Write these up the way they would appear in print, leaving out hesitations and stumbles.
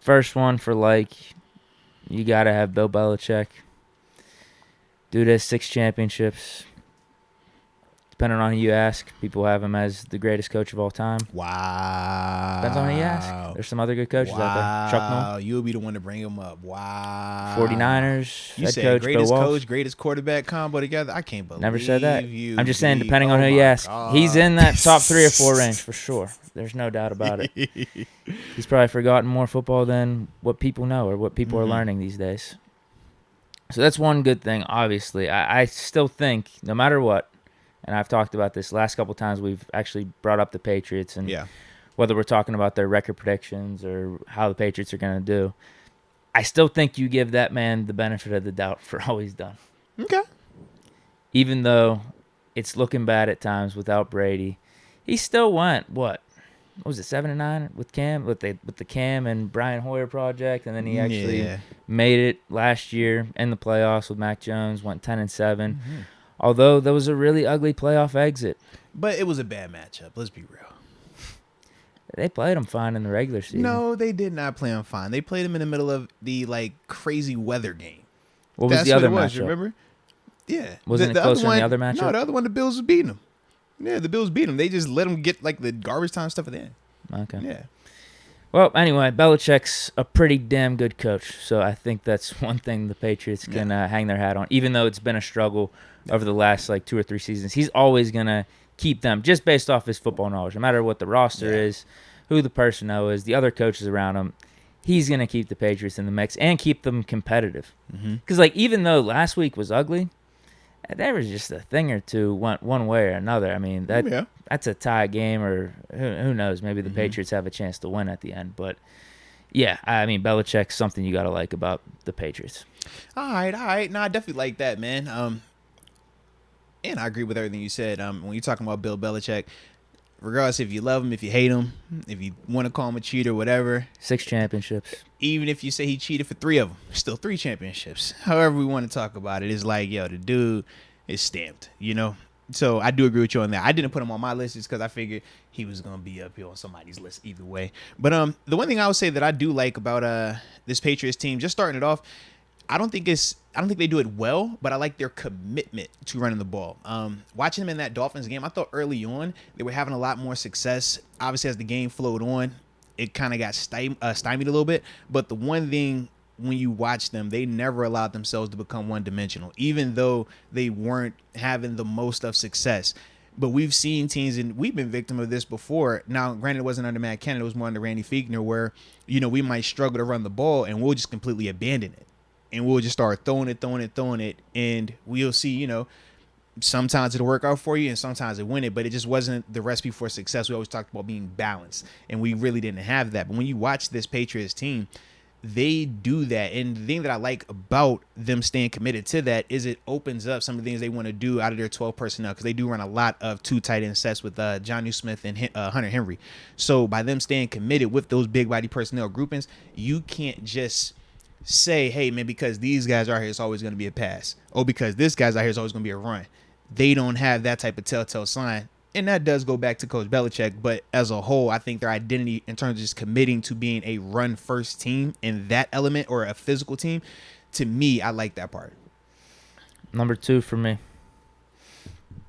First one for you got to have Bill Belichick. Dude has 6 championships. Depending on who you ask, people have him as the greatest coach of all time. Wow. Depends on who you ask. There's some other good coaches out there. Chuck Noll. You'll be the one to bring him up. Wow. 49ers. You head said coach, greatest Bill Walsh. coach, greatest quarterback combo together. I can't believe Never said that. you. I'm just saying, Deke. depending on who you ask. God. He's in that top 3 or 4 range for sure. There's no doubt about it. He's probably forgotten more football than what people know or what people are learning these days. So that's one good thing, obviously. I still think, no matter what, and I've talked about this last couple times, we've actually brought up the Patriots and whether we're talking about their record predictions or how the Patriots are going to do, I still think you give that man the benefit of the doubt for all he's done. Okay. Even though it's looking bad at times without Brady, he still went, what was it, 7-9 with Cam, with the Cam and Brian Hoyer project, and then he actually made it last year in the playoffs with Mac Jones, went 10-7. Although there was a really ugly playoff exit. But it was a bad matchup. Let's be real. They played him fine in the regular season. No, they did not play him fine. They played him in the middle of the crazy weather game. What was the other matchup? Remember? Yeah. Wasn't it closer than the other matchup? No, the other one, the Bills was beating them. Yeah, the Bills beat them. They just let them get the garbage time stuff at the end. Okay. Yeah. Well, anyway, Belichick's a pretty damn good coach, so I think that's one thing the Patriots can hang their hat on. Even though it's been a struggle over the last 2 or 3 seasons, he's always going to keep them just based off his football knowledge. No matter what the roster is, who the personnel is, the other coaches around him, he's going to keep the Patriots in the mix and keep them competitive. Because even though last week was ugly, there was just a thing or two one way or another. I mean, that's a tie game, or who knows? Maybe the Patriots have a chance to win at the end. But, yeah, I mean, Belichick's something you got to like about the Patriots. All right. No, I definitely like that, man. And I agree with everything you said. When you're talking about Bill Belichick, regardless if you love him, if you hate him, if you want to call him a cheater, whatever. 6 championships. Even if you say he cheated for 3 of them, still 3 championships. However we want to talk about it, it's the dude is stamped, So I do agree with you on that. I didn't put him on my list just because I figured he was going to be up here on somebody's list either way. But the one thing I would say that I do like about this Patriots team, just starting it off, I don't think they do it well, but I like their commitment to running the ball. Watching them in that Dolphins game, I thought early on they were having a lot more success. Obviously, as the game flowed on, it kind of got stymied a little bit. But the one thing, when you watch them, they never allowed themselves to become one-dimensional, even though they weren't having the most of success. But we've seen teams, and we've been victim of this before. Now, granted, it wasn't under Matt Canada, it was more under Randy Fichtner, where, we might struggle to run the ball, and we'll just completely abandon it. And we'll just start throwing it, and we'll see, sometimes it'll work out for you, and sometimes it win it, but it just wasn't the recipe for success. We always talked about being balanced, and we really didn't have that. But when you watch this Patriots team, they do that. And the thing that I like about them staying committed to that is it opens up some of the things they want to do out of their 12 personnel, because they do run a lot of 2 tight end sets with Jonnu Smith and Hunter Henry. So by them staying committed with those big body personnel groupings, you can't just say, hey, man, because these guys are here, it's always going to be a pass. Oh, because this guy's out here, it's always going to be a run. They don't have that type of telltale sign. And that does go back to Coach Belichick. But as a whole, I think their identity in terms of just committing to being a run-first team in that element, or a physical team, to me, I like that part. Number 2 for me.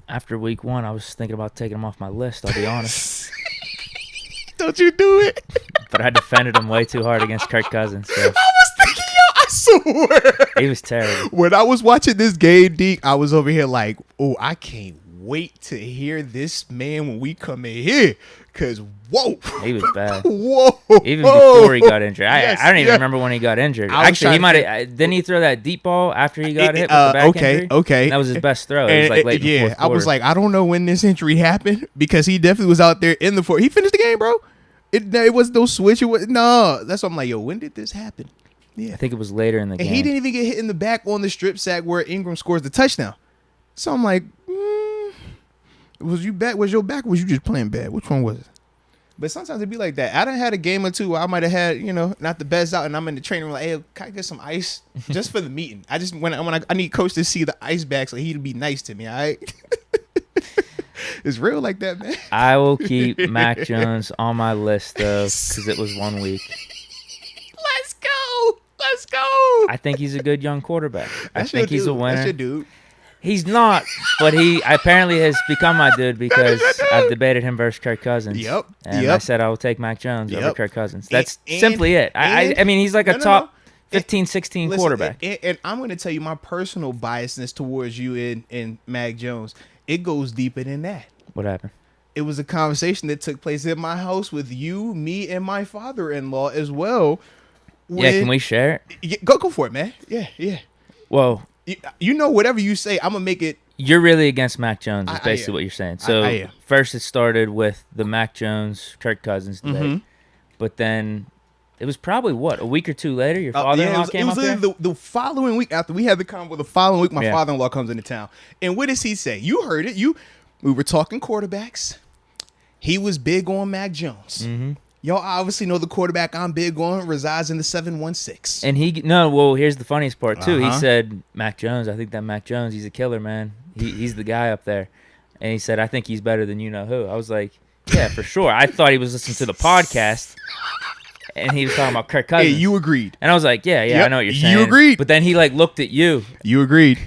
After week 1, I was thinking about taking him off my list, I'll be honest. Don't you do it. But I defended him way too hard against Kirk Cousins. So. I was thinking, I swear. He was terrible. When I was watching this game, Deke, I was over here like, oh, I can't wait to hear this man when we come in here. Because, whoa. He was bad. Whoa. Even before he got injured. Yes, I don't even remember when he got injured. Actually, he might have. Didn't he throw that deep ball after he got hit with the back injury? Okay. And that was his best throw. It was late in the fourth quarter. I was like, I don't know when this injury happened, because he definitely was out there in the fourth. He finished the game, bro. It was no switch. No. That's what I'm like, yo, when did this happen? Yeah. I think it was later in the game. And he didn't even get hit in the back on the strip sack where Ingram scores the touchdown. So I'm like, was you back? Was your back? Or was you just playing bad? Which one was it? But sometimes it'd be like that. I done had a game or two where I might have had, not the best out, and I'm in the training room like, hey, can I get some ice just for the meeting? I just when I need coach to see the ice bag so he'd be nice to me. All right. It's real like that, man. I will keep Mac Jones on my list though, because it was 1 week. I think he's a good young quarterback. I That's think he's a winner. That's your dude. He's not, but he apparently has become my dude because I've debated him versus Kirk Cousins. Yep. And I said I will take Mac Jones over Kirk Cousins. That's And- simply it. I mean, he's like a top 15, 16 quarterback. And I'm going to tell you my personal biasness towards you and Mac Jones. It goes deeper than that. What happened? It was a conversation that took place in my house with you, me, and my father-in-law as well. Yeah, can we share it? Yeah, go for it, man. Yeah. Whoa. You know, whatever you say, I'm going to make it. You're really against Mac Jones is I basically am. what you're saying. So I am. first it started with the Mac Jones, Kirk Cousins debate. Mm-hmm. But then it was probably, a week or two later, your father-in-law came up there? The following week after we had the convo, the following week, my Yeah. father-in-law comes into town. And what does he say? You heard it. We were talking quarterbacks. He was big on Mac Jones. Mm-hmm. Y'all obviously know the quarterback I'm big on resides in the 716. And here's the funniest part too. He said, Mac Jones, I think that Mac Jones, he's a killer, man. He's the guy up there. And he said, I think he's better than you know who. I was like, yeah, for sure. I thought he was listening to the podcast. And he was talking about Kirk Cousins. Hey, you agreed. And I was like, yeah, Yep, I know what you're saying. you agreed. But then he looked at you. You agreed.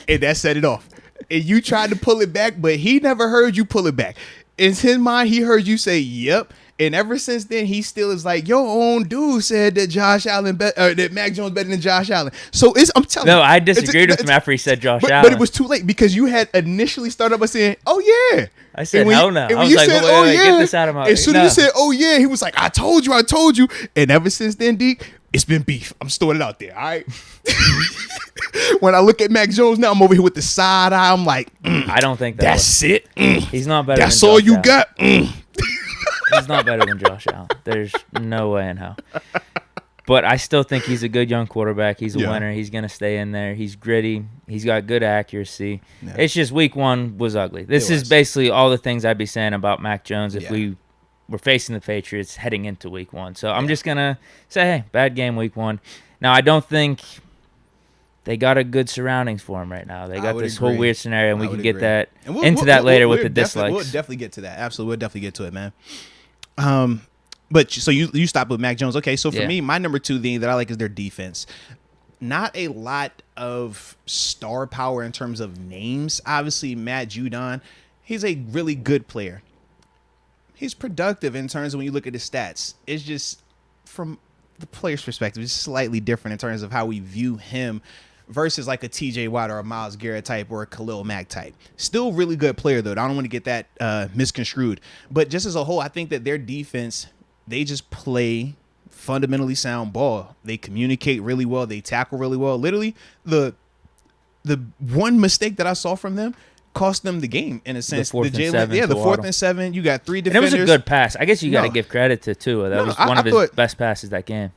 And that set it off. And you tried to pull it back, but he never heard you pull it back. In his mind, he heard you say, yep. And ever since then, he still is like, your own dude said that that Mac Jones better than Josh Allen. So I'm telling you. No, I disagreed with him after he said Josh Allen. But it was too late because you had initially started by saying, oh, yeah. I said, hell no. I was like, wait, get this out of my... As soon as you said, oh, yeah, he was like, I told you. And ever since then, Deke, it's been beef. I'm just throwing it out there, all right? When I look at Mac Jones now, I'm over here with the side eye. I'm like, I don't think that's it. He's not better That's than all Josh you Allen. got. He's not better than Josh Allen. There's no way in hell. But I still think he's a good young quarterback. He's a winner. He's going to stay in there. He's gritty. He's got good accuracy. Yeah. It's just week one was ugly. This is basically all the things I'd be saying about Mac Jones if we were facing the Patriots heading into week one. So I'm just going to say, hey, bad game week one. Now, I don't think they got a good surroundings for him right now. They got this whole weird scenario, and we can get that into that later with the dislikes. We'll definitely get to that. Absolutely. We'll definitely get to it, man. But so you stopped with Mac Jones. Okay, so for me, my number two thing that I like is their defense. Not a lot of star power in terms of names. Obviously, Matt Judon, he's a really good player. He's productive in terms of when you look at his stats. It's just from the player's perspective, it's slightly different in terms of how we view him versus like a TJ Watt or a Myles Garrett type or a Khalil Mack type. Still really good player, though. I don't want to get that misconstrued. But just as a whole, I think that their defense, they just play fundamentally sound ball. They communicate really well. They tackle really well. Literally, the one mistake that I saw from them cost them the game in a sense. The 4th and 7. You got 3 defenders. And it was a good pass. I guess you got to give credit to Tua. That was one of his best passes that game.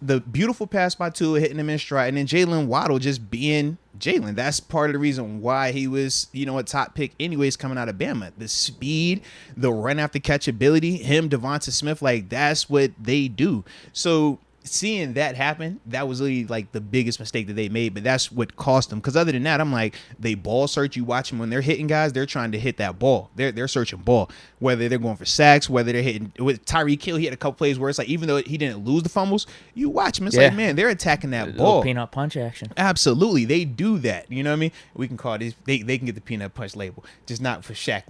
The beautiful pass by Tua hitting him in stride, and then Jalen Waddle just being Jalen. That's part of the reason why he was, a top pick anyways coming out of Bama. The speed, the run after catch ability, him, Devonta Smith, that's what they do. So seeing that happen, that was really the biggest mistake that they made, but that's what cost them. Because other than that, I'm like, they ball search. You watch them when they're hitting guys, they're trying to hit that ball. They're searching ball, whether they're going for sacks, whether they're hitting with Tyreek Hill. He had a couple plays where it's even though he didn't lose the fumbles, you watch him. It's man, they're attacking that ball. Peanut punch action. Absolutely, they do that. You know what I mean? We can call this. They can get the peanut punch label, just not for Shaq.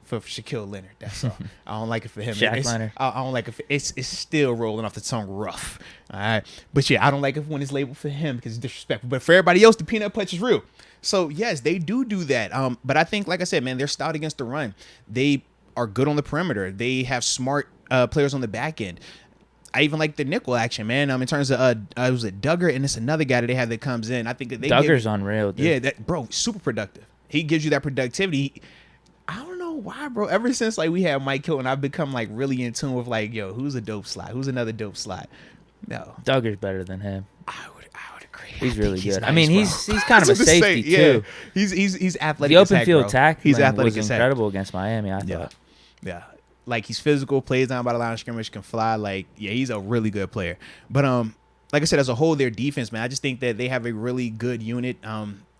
For Shaquille Leonard, that's all. I don't like it for him. Leonard. I don't like it. It's still rolling off the tongue rough. All right, but I don't like it when it's labeled for him because it's disrespectful. But for everybody else, the peanut punch is real. So yes, they do that. But I think, like I said, man, they're stout against the run. They are good on the perimeter. They have smart players on the back end. I even like the nickel action, man. In terms of was it Duggar and it's another guy that they have that comes in. I think that Duggar's unreal, dude. Yeah, that bro, super productive. He gives you that productivity. I don't know why, bro. Ever since we had Mike Hilton, I've become really in tune with who's a dope slot? Who's another dope slot? No, Duggar's better than him. I would agree. He's really good. Nice, I mean, he's kind of a safety too. He's athletic. The open field tackling he's athletic was incredible against Miami. I thought. Yeah. He's physical, plays down by the line of scrimmage, can fly. He's a really good player. But like I said, as a whole, their defense, man, I just think that they have a really good unit.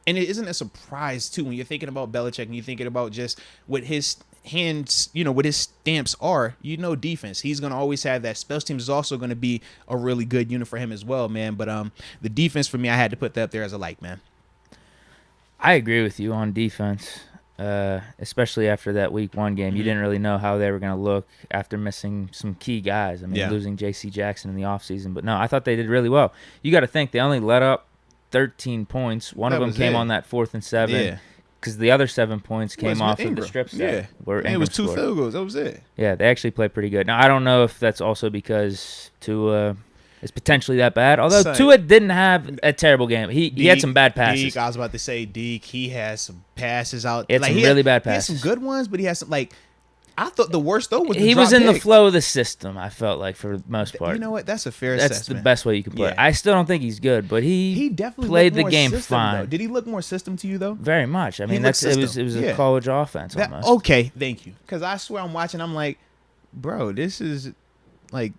And it isn't a surprise, too, when you're thinking about Belichick and you're thinking about just what his hands, what his stamps are, defense. He's going to always have that. Special teams is also going to be a really good unit for him as well, man. But the defense for me, I had to put that up there as a like, man. I agree with you on defense, especially after that week 1 game. You didn't really know how they were going to look after missing some key guys. I mean, losing J.C. Jackson in the offseason. But no, I thought they did really well. You got to think they only let up 13 points. One of them came on that 4th and 7. Yeah. Because the other 7 points came off of the strip set. Yeah. Where it was 2 field goals. That was it. Yeah, they actually played pretty good. Now, I don't know if that's also because Tua is potentially that bad. Although Tua didn't have a terrible game. He had some bad passes. Deke, I was about to say Deke. He has some passes out. He had some really bad passes. He had some good ones, but he has some, I thought the worst, though, was the he drop was in pick. the flow of the system, I felt like, for the most part. You know what? That's a fair assessment. That's the best way you can play it. Yeah. I still don't think he's good, but he definitely played the more game system, fine. Though. Did he look more system to you, though? Very much. I mean, it was a college offense almost. Okay, thank you. Because I swear I'm watching, I'm like, bro, this is, this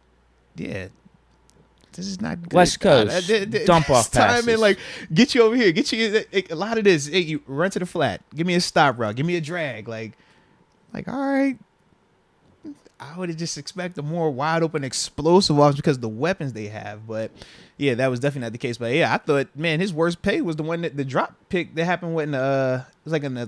is not good. West Coast, dump off passes. Time in, get you over here. Get you a lot of this. Hey, you run to the flat. Give me a stop route. Give me a drag. All right. I would have just expect a more wide open, explosive offense because of the weapons they have. But yeah, that was definitely not the case. But yeah, I thought, man, his worst pay was the one that the drop pick that happened when it was in the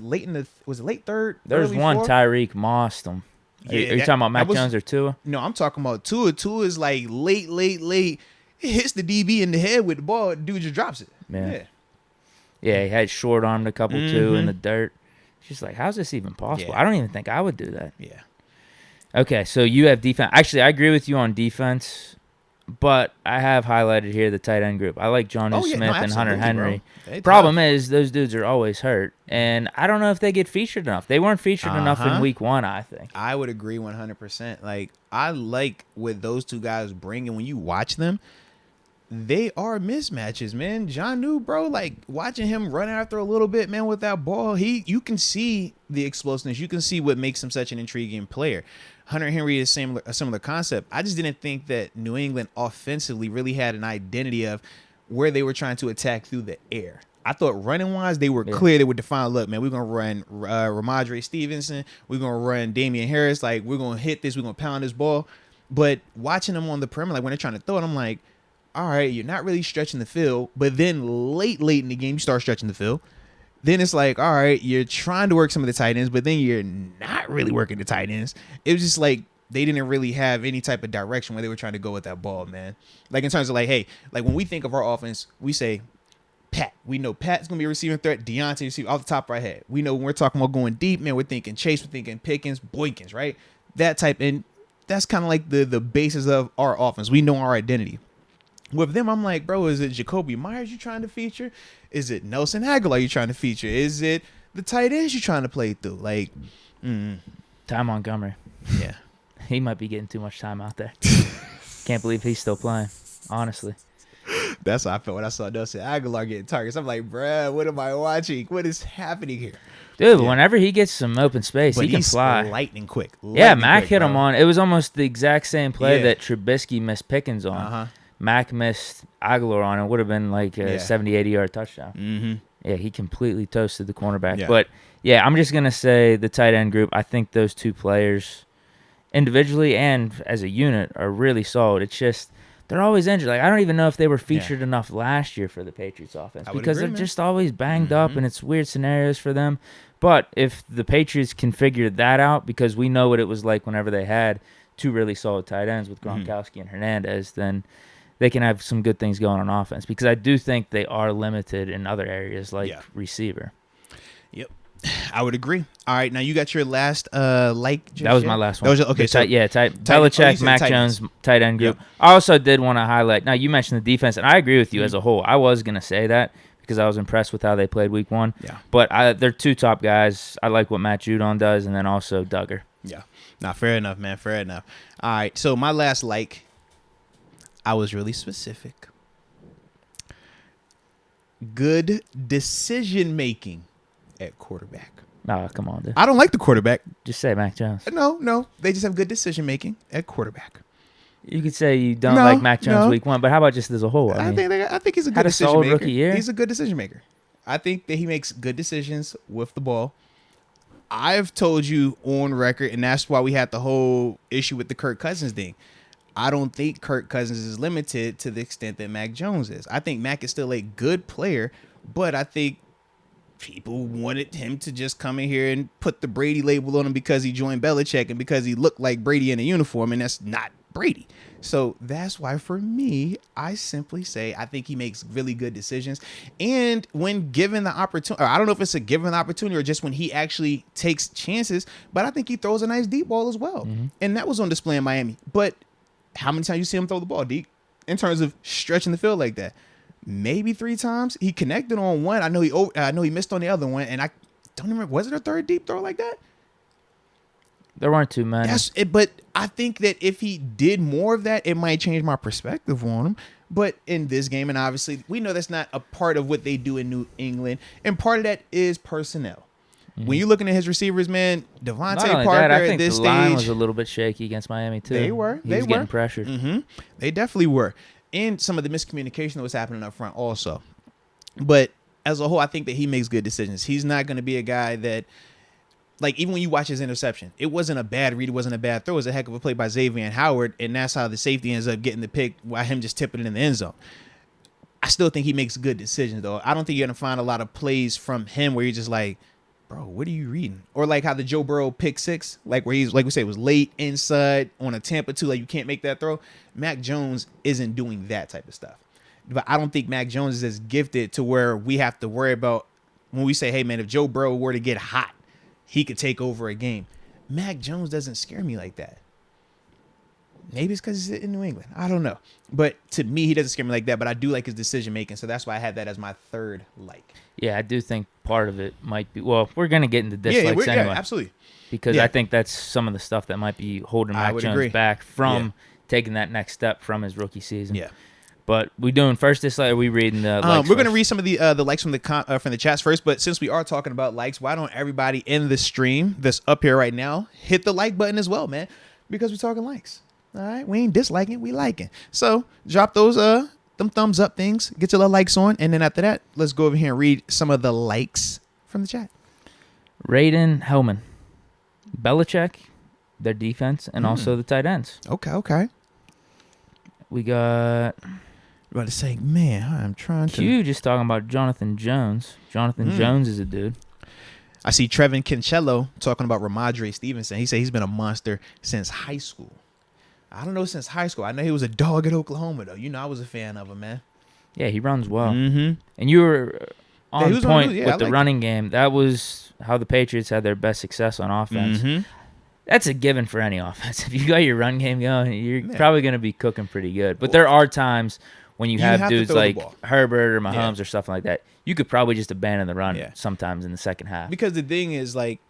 late third. There's one fourth? Tyreek mossed him. Are you talking about Mac Jones or Tua? No, I'm talking about Tua. Tua is late. It hits the DB in the head with the ball. Dude just drops it. Yeah, he had short armed a couple too in the dirt. She's like, how's this even possible? Yeah. I don't even think I would do that. Yeah. Okay, so you have defense. Actually, I agree with you on defense, but I have highlighted here the tight end group. I like Jonnu Smith and Hunter Henry. Problem is, those dudes are always hurt, and I don't know if they get featured enough. They weren't featured enough in week 1, I think. I would agree 100%. I like what those two guys bring, and when you watch them, they are mismatches, man. Jonnu, bro, watching him run after a little bit, man, with that ball, you can see the explosiveness. You can see what makes him such an intriguing player. Hunter Henry is a similar concept. I just didn't think that New England offensively really had an identity of where they were trying to attack through the air. I thought running-wise, they were clear. They would define, look, man, we're going to run Ramondre Stevenson. We're going to run Damian Harris. We're going to hit this. We're going to pound this ball. But watching them on the perimeter, when they're trying to throw it, I'm like, all right, you're not really stretching the field. But then late in the game, you start stretching the field. Then it's all right, you're trying to work some of the tight ends, but then you're not really working the tight ends. It was just they didn't really have any type of direction where they were trying to go with that ball, man. In terms of when we think of our offense, we say Pat. We know Pat's going to be a receiving threat. Deontay receiver off the top of our head. We know when we're talking about going deep, man, we're thinking Chase, we're thinking Pickens, Boykins, right? That type. And that's kind of the basis of our offense. We know our identity. With them, I'm like, bro, is it Jacoby Myers you trying to feature? Is it Nelson Aguilar you trying to feature? Is it the tight ends you trying to play through? Ty Montgomery. Yeah. He might be getting too much time out there. Can't believe he's still playing, honestly. That's how I felt when I saw Nelson Aguilar getting targets. I'm like, bruh, what am I watching? What is happening here? Dude, whenever he gets some open space, he can fly. Lightning quick. Mac hit him on. It was almost the exact same play that Trubisky missed Pickens on. Uh-huh. Mac missed Aguilar on. It would have been a 70-80 yard touchdown. Mm-hmm. Yeah, he completely toasted the cornerback. Yeah. But, yeah, I'm just going to say the tight end group, I think those two players individually and as a unit are really solid. It's just they're always injured. I don't even know if they were featured enough last year for the Patriots offense because they're just always banged up and it's weird scenarios for them. But if the Patriots can figure that out, because we know what it was like whenever they had two really solid tight ends with Gronkowski and Hernandez, then – they can have some good things going on offense because I do think they are limited in other areas receiver. Yep. I would agree. All right. Now you got your last That was my last one. Okay. Belichick, Mac Jones, tight end group. Yep. I also did want to highlight. Now you mentioned the defense, and I agree with you as a whole. I was going to say that because I was impressed with how they played week 1. Yeah. But they're two top guys. I like what Matt Judon does, and then also Duggar. Yeah. Fair enough, man. Fair enough. All right. So my last I was really specific. Good decision making at quarterback. Oh, come on, dude. I don't like the quarterback. Just say Mac Jones. No. They just have good decision making at quarterback. You could say you don't like Mac Jones week 1, but how about just as a whole? I think he's a good decision maker. Rookie year. He's a good decision maker. I think that he makes good decisions with the ball. I've told you on record, and that's why we had the whole issue with the Kirk Cousins thing. I don't think Kirk Cousins is limited to the extent that Mac Jones is. I think Mac is still a good player, but I think people wanted him to just come in here and put the Brady label on him because he joined Belichick and because he looked like Brady in a uniform, and that's not Brady. So that's why, for me, I simply say I think he makes really good decisions. And when given the opportunity, or I don't know if it's a given opportunity or just when he actually takes chances, but I think he throws a nice deep ball as well. Mm-hmm. And that was on display in Miami. But how many times you see him throw the ball, Deke, in terms of stretching the field like that? Maybe 3 times. He connected on one. I know he missed on the other one, and I don't remember. Was it a third deep throw like that? There weren't too many. But I think that if he did more of that, it might change my perspective on him. But in this game, and obviously we know that's not a part of what they do in New England, and part of that is personnel. Mm-hmm. When you're looking at his receivers, man, Devontae Parker at this stage, line was a little bit shaky against Miami too. They were getting pressured. Mm-hmm. They definitely were, and some of the miscommunication that was happening up front also. But as a whole, I think that he makes good decisions. He's not going to be a guy that, like, even when you watch his interception, it wasn't a bad read, it wasn't a bad throw. It was a heck of a play by Xavier Howard, and that's how the safety ends up getting the pick while him just tipping it in the end zone. I still think he makes good decisions, though. I don't think you're going to find a lot of plays from him where you're just like, bro, what are you reading? Or like how the Joe Burrow pick 6, like where he's, like we say, was late inside on a Tampa 2, like you can't make that throw. Mac Jones isn't doing that type of stuff. But I don't think Mac Jones is as gifted to where we have to worry about when we say, hey, man, if Joe Burrow were to get hot, he could take over a game. Mac Jones doesn't scare me like that. Maybe it's because he's in New England. I don't know. But to me, he doesn't scare me like that. But I do like his decision making. So that's why I had that as my third like. Yeah, I do think part of it might be. Well, we're going to get into dislikes anyway. Yeah, absolutely. Because I think that's some of the stuff that might be holding Mac Jones back from taking that next step from his rookie season. Yeah. But we doing first dislike, or are we reading the likes we're going to read some of the likes from the chats first. But since we are talking about likes, why don't everybody in the stream that's up here right now hit the like button as well, man? Because we're talking likes. All right, we ain't disliking, we liking. So drop those them thumbs up things, get your little likes on, and then after that, let's go over here and read some of the likes from the chat. Raiden Hellman, Belichick, their defense, and also the tight ends. Okay. We got. I'm about to say, man, I'm trying to. Q just talking about Jonathan Jones. Jonathan Jones is a dude. I see Trevin Cancello talking about Ramadre Stevenson. He said he's been a monster since high school. I don't know since high school. I know he was a dog at Oklahoma, though. You know, I was a fan of him, man. Yeah, he runs well. Mm-hmm. And you were on point with the running game. That was how the Patriots had their best success on offense. Mm-hmm. That's a given for any offense. If you got your run game going, you're probably going to be cooking pretty good. But there are times when you have dudes like Herbert or Mahomes or stuff like that. You could probably just abandon the run sometimes in the second half. Because the thing is, like,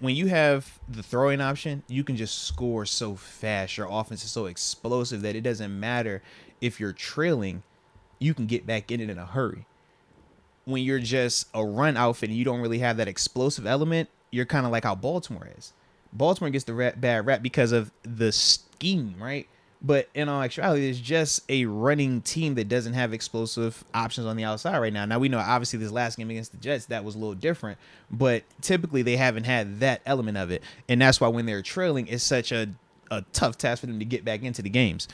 when you have the throwing option, you can just score so fast. Your offense is so explosive that it doesn't matter if you're trailing, you can get back in it in a hurry. When you're just a run outfit and you don't really have that explosive element, you're kind of like how Baltimore is. Baltimore gets the bad rap because of the scheme, right? But in all actuality, it's just a running team that doesn't have explosive options on the outside right now. Now, we know, obviously, this last game against the Jets, that was a little different. But typically, they haven't had that element of it. And that's why when they're trailing, it's such a tough task for them to get back into the games.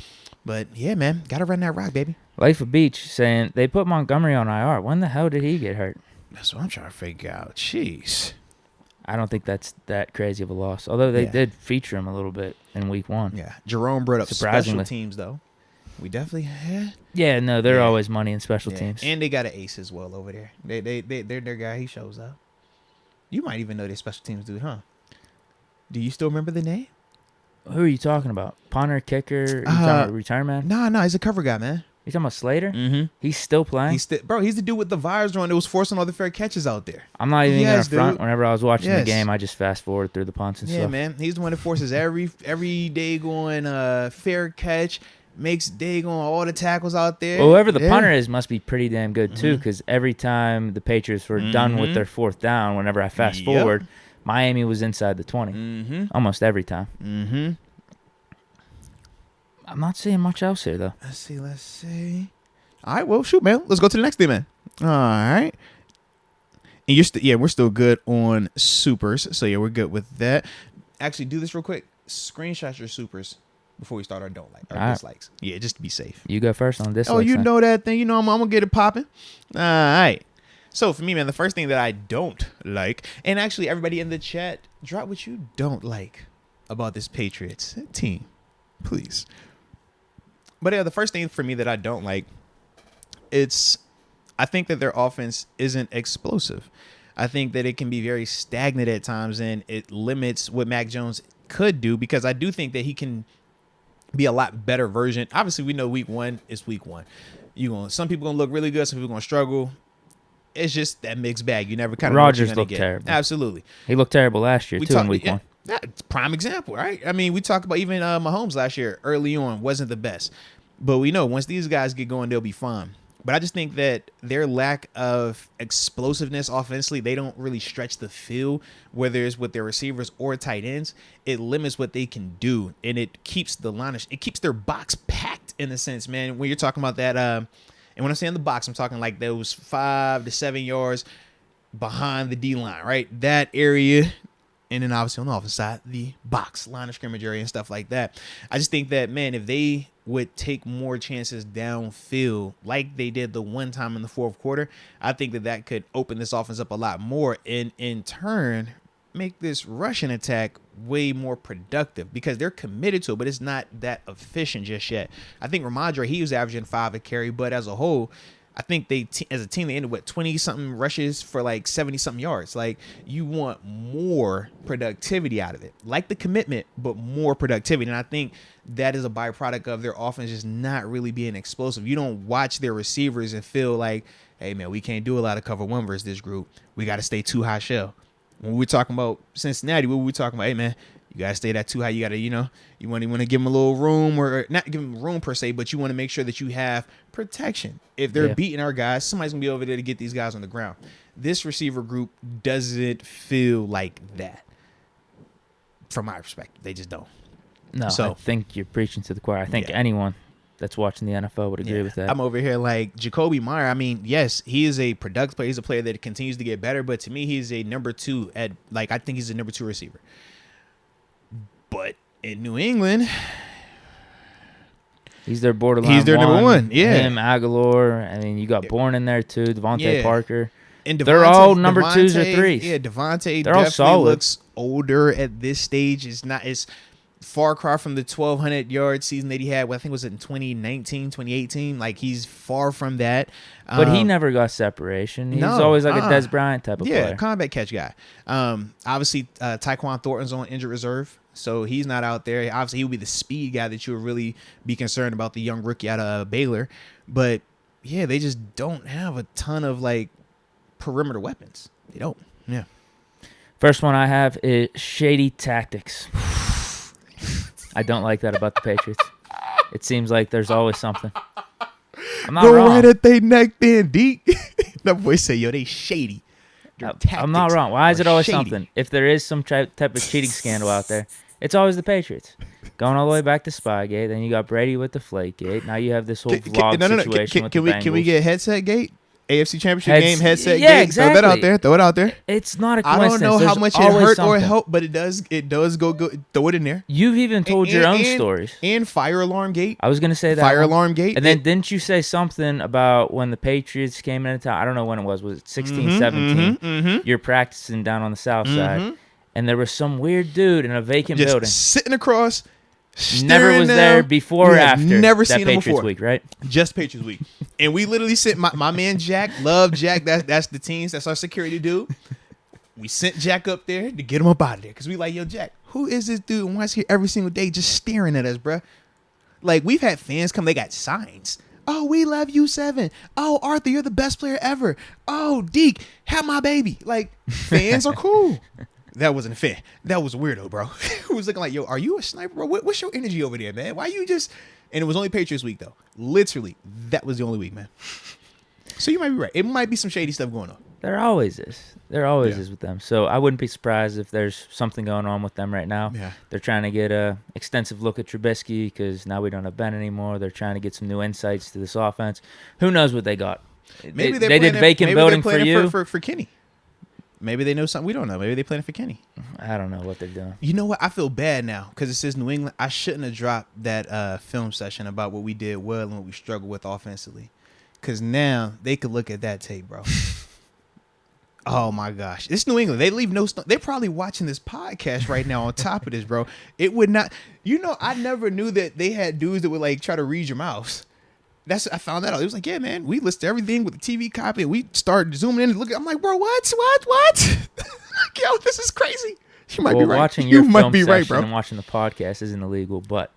But, yeah, man, got to run that rock, baby. Life of Beach saying, they put Montgomery on IR. When the hell did he get hurt? That's what I'm trying to figure out. Jeez. I don't think that's that crazy of a loss. Although they did feature him a little bit in week 1. Yeah. Jerome brought up special teams, though. We definitely had. Yeah, no, they're always money in special teams. And they got an ace as well over there. They're their guy. He shows up. You might even know their special teams dude, huh? Do you still remember the name? Who are you talking about? Punter, kicker? You talking about return man? No, he's a cover guy, man. You talking about Slater? Mm-hmm. He's still playing? He's the dude with the visor on that was forcing all the fair catches out there. I'm not even going to front. Whenever I was watching the game, I just fast forward through the punts and stuff. Yeah, man. He's the one that forces every day going fair catch, makes day going all the tackles out there. Well, whoever the punter is must be pretty damn good, too, because every time the Patriots were done with their 4th down, whenever I fast forward, Miami was inside the 20. Almost every time. Mm-hmm. I'm not seeing much else here, though. Let's see. All right, well, shoot, man. Let's go to the next thing, man. All right. And we're still good on supers. So yeah, we're good with that. Actually, do this real quick. Screenshot your supers before we start our don't like or dislikes. Yeah, just to be safe. You go first on dislikes. Oh, you know that thing. You know I'm gonna get it popping. All right. So for me, man, the first thing that I don't like, and actually everybody in the chat, drop what you don't like about this Patriots team, please. But yeah, the first thing for me that I don't like, I think that their offense isn't explosive. I think that it can be very stagnant at times, and it limits what Mac Jones could do, because I do think that he can be a lot better version. Obviously, we know week one is week one. Some people gonna look really good, some people gonna struggle. It's just that mixed bag. You never kind of Rodgers looked terrible. Absolutely. He looked terrible last year, too, in week one. That's prime example, right? I mean, we talked about even Mahomes last year early on wasn't the best. But we know once these guys get going, they'll be fine. But I just think that their lack of explosiveness offensively, they don't really stretch the field, whether it's with their receivers or tight ends. It limits what they can do, and it keeps it keeps their box packed in a sense, man. When you're talking about that, and when I'm saying the box, I'm talking like those 5 to 7 yards behind the D line, right? That area. And then obviously on the offensive side, the box, line of scrimmage area and stuff like that. I just think that, man, if they would take more chances downfield like they did the one time in the fourth quarter, I think that could open this offense up a lot more, and in turn make this rushing attack way more productive, because they're committed to it, but it's not that efficient just yet. I think Ramondre, he was averaging 5 a carry, but as a whole, I think as a team, they ended with 20-something rushes for like 70-something yards. Like, you want more productivity out of it. Like the commitment, but more productivity. And I think that is a byproduct of their offense just not really being explosive. You don't watch their receivers and feel like, hey, man, we can't do a lot of cover one versus this group. We got to stay too high shell. When we're talking about Cincinnati, what were we talking about? Hey, man, you got to stay that too high. You got to, you want to give them a little room, or not give them room per se, but you want to make sure that you have protection. If they're beating our guys, somebody's going to be over there to get these guys on the ground. This receiver group doesn't feel like that from my perspective. They just don't. No, so, I think you're preaching to the choir. I think anyone that's watching the NFL would agree with that. I'm over here like Jacoby Meyer. I mean, yes, he is a productive player. He's a player that continues to get better, but to me, he's a number 2 I think he's a number 2 receiver. But in New England, he's their borderline. He's their number 1. Yeah, him, Aguilar. I mean, you got Bourne in there too. Devontae Parker. And they're all number 2s or 3s. Yeah, Devontae they're all solid. Looks older at this stage. It's far cry from the 1,200 yard season that he had. I think it was in 2019, 2018. Like, he's far from that. But he never got separation. He's always like a Des Bryant type of player. Yeah, combat catch guy. Obviously, Tyquan Thornton's on injured reserve, so he's not out there. Obviously, he would be the speed guy that you would really be concerned about, the young rookie out of Baylor. But, yeah, they just don't have a ton of, like, perimeter weapons. They don't. Yeah. First one I have is shady tactics. I don't like that about the Patriots. It seems like there's always something. I'm not wrong. Right at their neck then, Deke. That boy say, yo, they shady. I'm not wrong. Why is it always something? If there is some type of cheating scandal out there, it's always the Patriots. Going all the way back to Spygate, then you got Brady with the Flakegate. Now you have this whole vlog situation with the Bengals. Can we get Headset Gate? AFC Championship game, Headset yeah, Gate. Exactly. Throw it out there. It's not a coincidence. I don't know how much it hurt or helped, but it does go. Throw it in there. You've even told your own stories. And Fire Alarm Gate. I was going to say that. Fire Alarm Gate. And then didn't you say something about when the Patriots came into town? I don't know when it was. Was it 16, 17? You're practicing down on the south side. And there was some weird dude in a vacant building. Sitting across. Never was there before or after. Never that seen him Patriots before. Week, right? Just Patriots Week. And we literally sent my man Jack, love Jack. That's the teams. That's our security dude. We sent Jack up there to get him up out of there. Because we like, yo, Jack, who is this dude? And why is he here every single day just staring at us, bruh? Like, we've had fans come. They got signs. Oh, we love you, 7. Oh, Arthur, you're the best player ever. Oh, Deke, have my baby. Like, fans are cool. That wasn't a fan. That was a weirdo, bro. Who was looking like, yo, are you a sniper, bro? What's your energy over there, man? Why you just... And it was only Patriots Week, though. Literally, that was the only week, man. So you might be right. It might be some shady stuff going on. There always is. There always is with them. So I wouldn't be surprised if there's something going on with them right now. Yeah. They're trying to get a extensive look at Trubisky because now we don't have Ben anymore. They're trying to get some new insights to this offense. Who knows what they got? Maybe they did vacant building for you. For Kenny. Maybe they know something we don't know. Maybe they planning for Kenny. I don't know what they're doing. You know what? I feel bad now because it says New England. I shouldn't have dropped that film session about what we did well and what we struggled with offensively. Because now they could look at that tape, bro. Oh, my gosh. It's New England. They leave no stone. They're probably watching this podcast right now on top of this, bro. It would not. You know, I never knew that they had dudes that would, like, try to read your mouse. I found that out. It was like, yeah, man, we list everything with the TV copy. And we start zooming in and looking. I'm like, bro, what? Yo, this is crazy. You might be right. Watching your film session and watching the podcast isn't illegal, but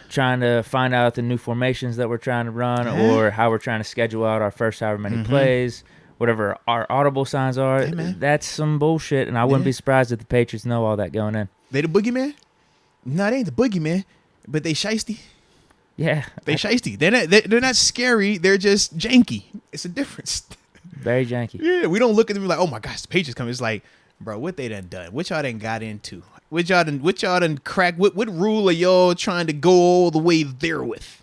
trying to find out the new formations that we're trying to run or how we're trying to schedule out our first however many plays, whatever our audible signs are, that's some bullshit, and I wouldn't be surprised if the Patriots know all that going in. They the boogeyman? No, they ain't the boogeyman, but they shiesty. Yeah. They shiesty. They're not scary. They're just janky. It's a difference. Very janky. Yeah, we don't look at them like, oh my gosh, the Patriots coming. It's like, bro, what they done? What y'all done got into? What y'all done cracked? What rule are y'all trying to go all the way there with?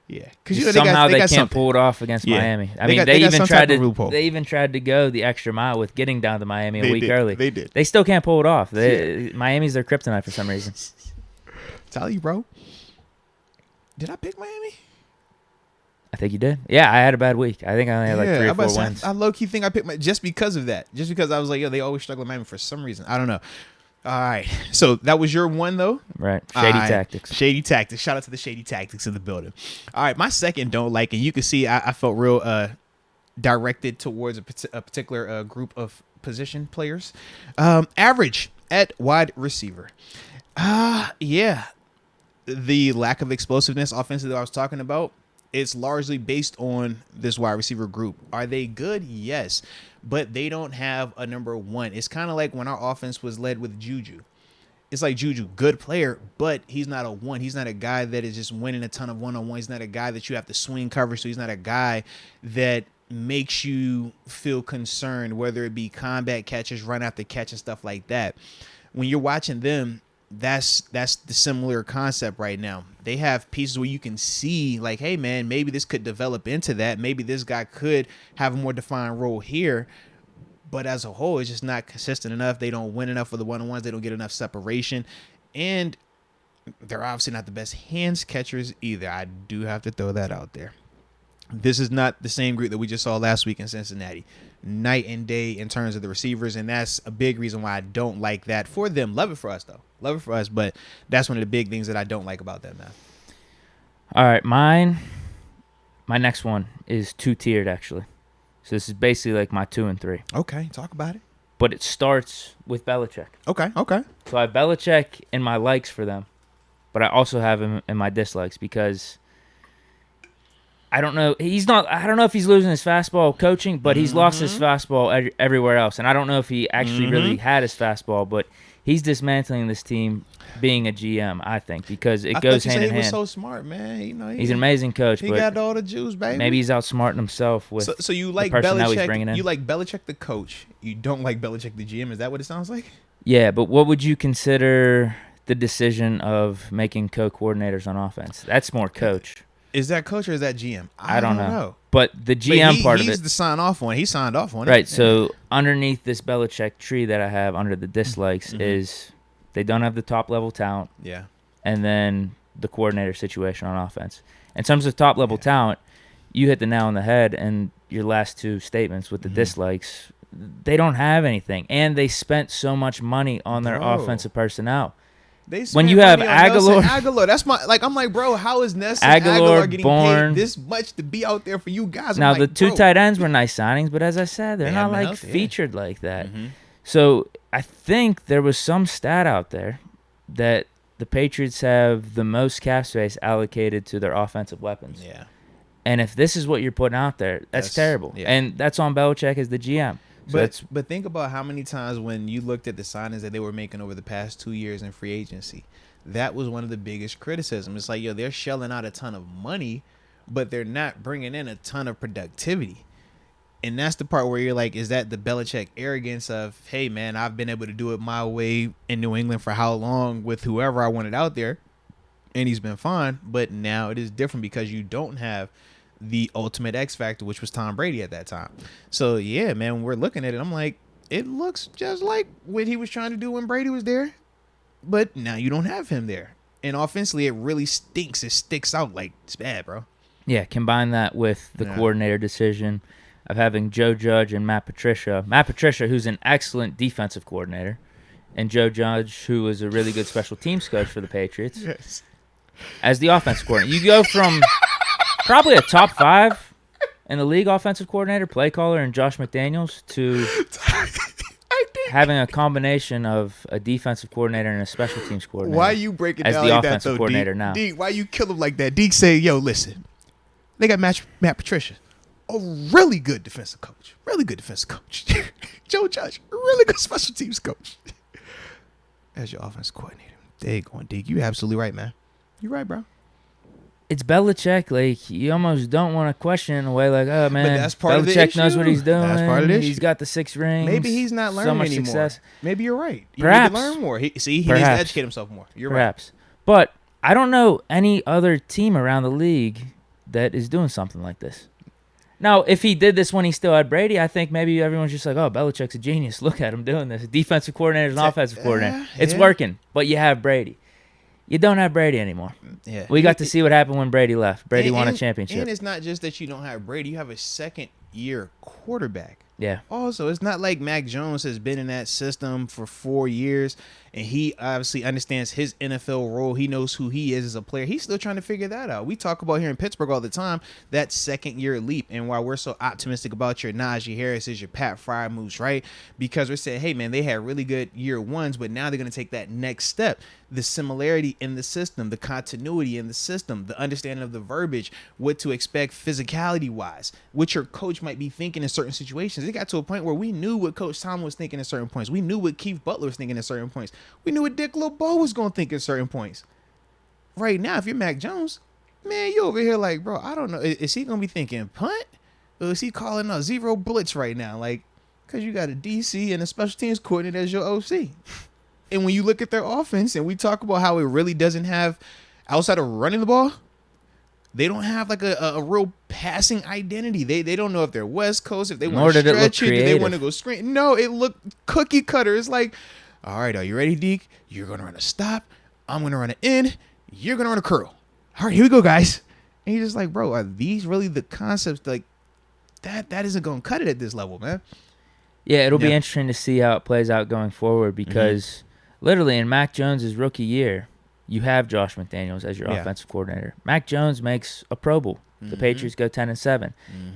Yeah, because you know somehow they can't something. pull it off against Miami. I mean, they even tried to go the extra mile with getting down to Miami a week early. They did. They still can't pull it off. Miami's their kryptonite for some reason. Tell you, bro. Did I pick Miami? I think you did. Yeah, I had a bad week. I think I only had like 3 or 4 wins. I low-key think I picked just because of that. Just because I was like, yo, they always struggle with Miami for some reason. I don't know. All right. So that was your one, though? Right. Tactics. Shady tactics. Shout out to the shady tactics in the building. All right. My second don't like, and you can see I felt real directed towards a particular group of position players. Average at wide receiver. Yeah. The lack of explosiveness offensively that I was talking about, it's largely based on this wide receiver group. Are they good? Yes. But they don't have a number one. It's kind of like when our offense was led with Juju. It's like Juju, good player, but he's not a one. He's not a guy that is just winning a ton of one-on-one. He's not a guy that you have to swing cover. So he's not a guy that makes you feel concerned, whether it be combat catches, run after catch, and stuff like that. When you're watching them, that's the similar concept right now. They have pieces where you can see like, hey man, maybe this could develop into that. Maybe this guy could have a more defined role here. But as a whole, it's just not consistent enough. They don't win enough for the one-on-ones. They don't get enough separation. And they're obviously not the best hands catchers either. I do have to throw that out there. This is not the same group that we just saw last week in Cincinnati. Night and day in terms of the receivers, and that's a big reason why I don't like that for them. Love it for us, though. Love it for us, but that's one of the big things that I don't like about them, man. All right, my next one is 2-tiered, actually. So this is basically like my 2 and 3. Okay, talk about it. But it starts with Belichick. Okay. So I have Belichick in my likes for them, but I also have him in my dislikes because I don't know. I don't know if he's losing his fastball coaching, but he's lost his fastball everywhere else. And I don't know if he actually really had his fastball, but he's dismantling this team being a GM, I think, because it goes hand in hand. He was so smart, man. You know, he's an amazing coach. He got all the juice, baby. Maybe he's outsmarting himself with so you like the personnel Belichick, he's bringing in. You like Belichick the coach. You don't like Belichick the GM. Is that what it sounds like? Yeah, but what would you consider the decision of making co-coordinators on offense? That's more coach. Is that coach or is that GM? I don't know. But the GM part of it. He's the sign off one. He signed off on it. Right. So underneath this Belichick tree that I have under the dislikes is they don't have the top level talent. Yeah. And then the coordinator situation on offense. In terms of top level talent, you hit the nail on the head in your last 2 statements with the dislikes. They don't have anything. And they spent so much money on their offensive personnel. When you have Aguilar, that's my I'm like, bro, how is Nelson Aguilar getting paid this much to be out there for you guys? Now the 2 tight ends were nice signings, but as I said, they're not like featured like that. So I think there was some stat out there that the Patriots have the most cap space allocated to their offensive weapons. Yeah. And if this is what you're putting out there, that's terrible. Yeah. And that's on Belichick as the GM. So but think about how many times when you looked at the signings that they were making over the past 2 years in free agency, that was one of the biggest criticisms. It's like, they're shelling out a ton of money, but they're not bringing in a ton of productivity. And that's the part where you're like, is that the Belichick arrogance of, hey, man, I've been able to do it my way in New England for how long with whoever I wanted out there, and he's been fine. But now it is different because you don't have the ultimate X factor, which was Tom Brady at that time. So, yeah, man, when we're looking at it, I'm like, it looks just like what he was trying to do when Brady was there. But now you don't have him there. And offensively, it really stinks. It sticks out like it's bad, bro. Yeah, combine that with the coordinator decision of having Joe Judge and Matt Patricia. Matt Patricia, who's an excellent defensive coordinator, and Joe Judge, who is a really good special teams coach for the Patriots, Yes. as the offensive coordinator. You go from probably a top 5 in the league offensive coordinator, play caller, and Josh McDaniels to having a combination of a defensive coordinator and a special teams coordinator. Why you break it as down the like that, offensive though, coordinator Deke? now? Deke, why you kill him like that? Deke say, yo, listen, they got Matt Patricia, a really good defensive coach. Really good defensive coach. Joe Judge, a really good special teams coach. As your offensive coordinator. There you going, Deke. You're absolutely right, man. You're right, bro. It's Belichick. Like, you almost don't want to question in a way like, oh, man, that's part of the Belichick knows what issue. he's doing. That's part of the He's issue. got the 6 rings. Maybe he's not so learning much anymore. success. Maybe you're right. You Perhaps. need to learn more. He needs to Perhaps. educate himself more. You're Perhaps. But I don't know any other team around the league that is doing something like this. Now, if he did this when he still had Brady, I think maybe everyone's just like, oh, Belichick's a genius. Look at him doing this. Defensive coordinator and offensive coordinator. It's working, but you have Brady. You don't have Brady anymore. right. Yeah. We got to see what happened when Brady left. Brady won a And championship. it's not just that you don't have Brady. You have a second-year quarterback. Yeah. Also, it's not like Mac Jones has been in that system for 4 years, and he obviously understands his NFL role. He knows who he is as a player. He's still trying to figure that out. We talk about here in Pittsburgh all the time, that second-year leap, and why we're so optimistic about your Najee Harris is your Pat Fryer moves, right? Because we're saying, hey, man, they had really good year ones, but now they're going to take that next step. The similarity in the system, the continuity in the system, the understanding of the verbiage, what to expect physicality-wise, what your coach might be thinking in certain situations. It got to a point where we knew what Coach Tom was thinking at certain points. We knew what Keith Butler was thinking at certain points. We knew what Dick LeBeau was going to think at certain points. Right now, if you're Mac Jones, man, you over here like, bro, I don't know. Is he going to be thinking punt? Or is he calling a zero blitz right now? Like, because you got a DC and a special teams coordinator as your OC. And when you look at their offense and we talk about how it really doesn't have, outside of running the ball, they don't have like a real passing identity. They don't know if they're West Coast, if they want to stretch it, if they want to go screen. No, it looked cookie cutter. It's like, all right, are you ready, Deke? You're going to run a stop. I'm going to run an in. You're going to run a curl. All right, here we go, guys. And you're just like, bro, are these really the concepts? Like, that isn't going to cut it at this level, man. Yeah, it'll be interesting to see how it plays out going forward because literally in Mac Jones' rookie year, you have Josh McDaniels as your offensive coordinator. Mac Jones makes a Pro Bowl. The Patriots go 10-7.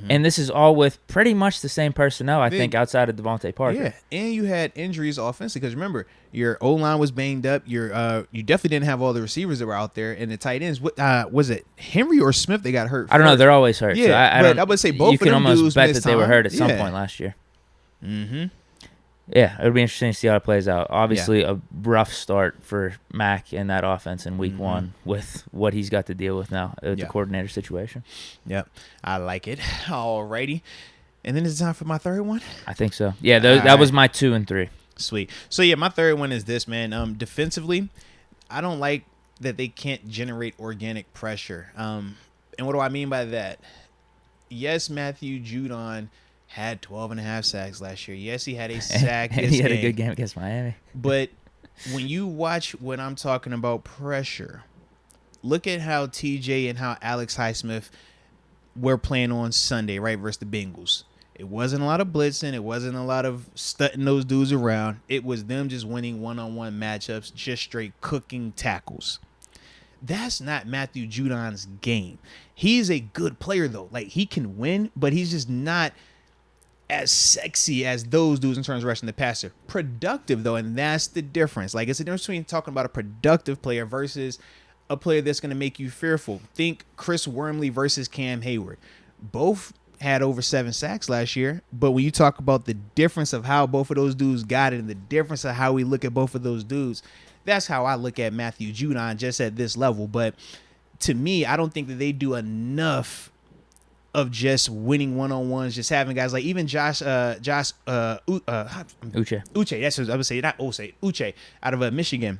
And this is all with pretty much the same personnel, I think, outside of Devontae Parker. Yeah, and you had injuries offensively because remember, your O-line was banged up. You definitely didn't have all the receivers that were out there, and the tight ends. Was it Henry or Smith that got hurt? I don't know. They're always hurt. Yeah, so I would say both you of can them almost dudes bet missed that they were time. hurt at some point last year. Yeah, it'll be interesting to see how it plays out. Obviously, a rough start for Mac in that offense in week one with what he's got to deal with now, the coordinator situation. Yep, I like it. Alrighty. And then it's time for my third one? I think so. Yeah, that was my 2 and 3. Sweet. So, yeah, my third one is this, man. Defensively, I don't like that they can't generate organic pressure. And what do I mean by that? Yes, Matthew Judon had 12.5 sacks last year. Yes, he had a sack this game. He had a good game against Miami. But when you watch when I'm talking about pressure, look at how TJ and how Alex Highsmith were playing on Sunday, right, versus the Bengals. It wasn't a lot of blitzing. It wasn't a lot of stutting those dudes around. It was them just winning one-on-one matchups, just straight cooking tackles. That's not Matthew Judon's game. He's a good player, though. Like, he can win, but he's just not as sexy as those dudes in terms of rushing the passer. Productive, though, and that's the difference. Like, it's the difference between talking about a productive player versus a player that's going to make you fearful. Think Chris Wormley versus Cam Hayward. Both had over 7 sacks last year, but when you talk about the difference of how both of those dudes got it and the difference of how we look at both of those dudes, that's how I look at Matthew Judon just at this level. But to me, I don't think that they do enough of just winning one-on-ones, just having guys like even Uche. Uche. That's what I would say, not Osei. Uche out of Michigan.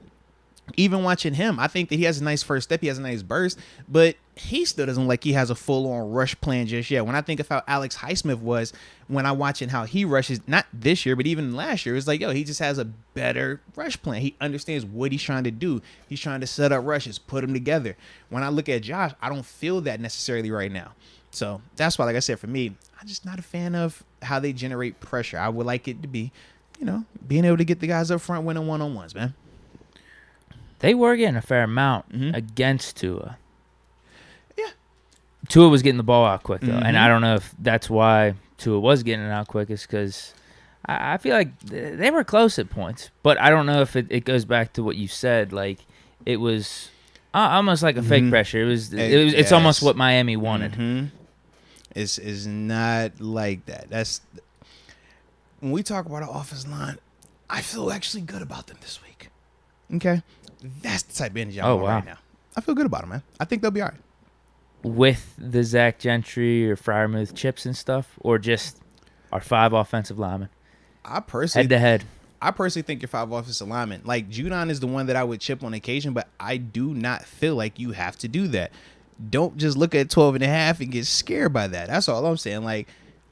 even watching him, I think that he has a nice first step. He has a nice burst, but he still doesn't look like he has a full-on rush plan just yet. When I think of how Alex Highsmith was, when I watching how he rushes, not this year, but even last year, it's like, yo, he just has a better rush plan. He understands what he's trying to do. He's trying to set up rushes, put them together. When I look at Josh, I don't feel that necessarily right now. So that's why, like I said, for me, I'm just not a fan of how they generate pressure. I would like it to be, being able to get the guys up front winning one-on-ones, man. They were getting a fair amount against Tua. Yeah. Tua was getting the ball out quick, though. And I don't know if that's why Tua was getting it out quick, is because I feel like they were close at points. But I don't know if it goes back to what you said. Like, it was almost like a fake pressure. It's almost what Miami wanted. It's not like that. That's when we talk about our offensive line, I feel actually good about them this week. Okay? That's the type of energy I'm on right now. I feel good about them, man. I think they'll be all right. With the Zach Gentry or Freiermuth chips and stuff, or just our 5 offensive linemen? Head-to-head. I personally think your 5 offensive linemen. Like, Judon is the one that I would chip on occasion, but I do not feel like you have to do that. Don't just look at 12 and a half and get scared by that. That's all I'm saying. Like,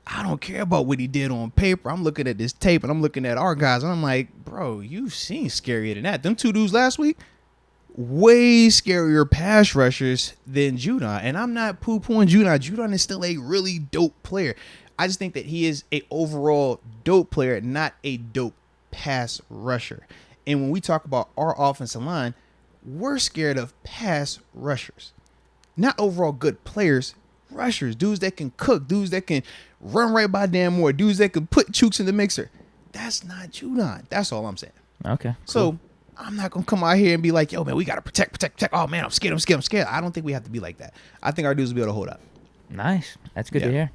I don't care about what he did on paper. I'm looking at this tape, and I'm looking at our guys, and I'm like, bro, you've seen scarier than that. Them 2 dudes last week, way scarier pass rushers than Judon. And I'm not poo-pooing Judon. Judon is still a really dope player. I just think that he is a overall dope player, not a dope pass rusher. And when we talk about our offensive line, we're scared of pass rushers. Not overall good players, rushers, dudes that can cook, dudes that can run right by Dan Moore, dudes that can put Chooks in the mixer. That's not Judon. That's all I'm saying. Okay. Cool. So I'm not going to come out here and be like, yo, man, we got to protect. Oh, man, I'm scared. I don't think we have to be like that. I think our dudes will be able to hold up. Nice. That's good to hear.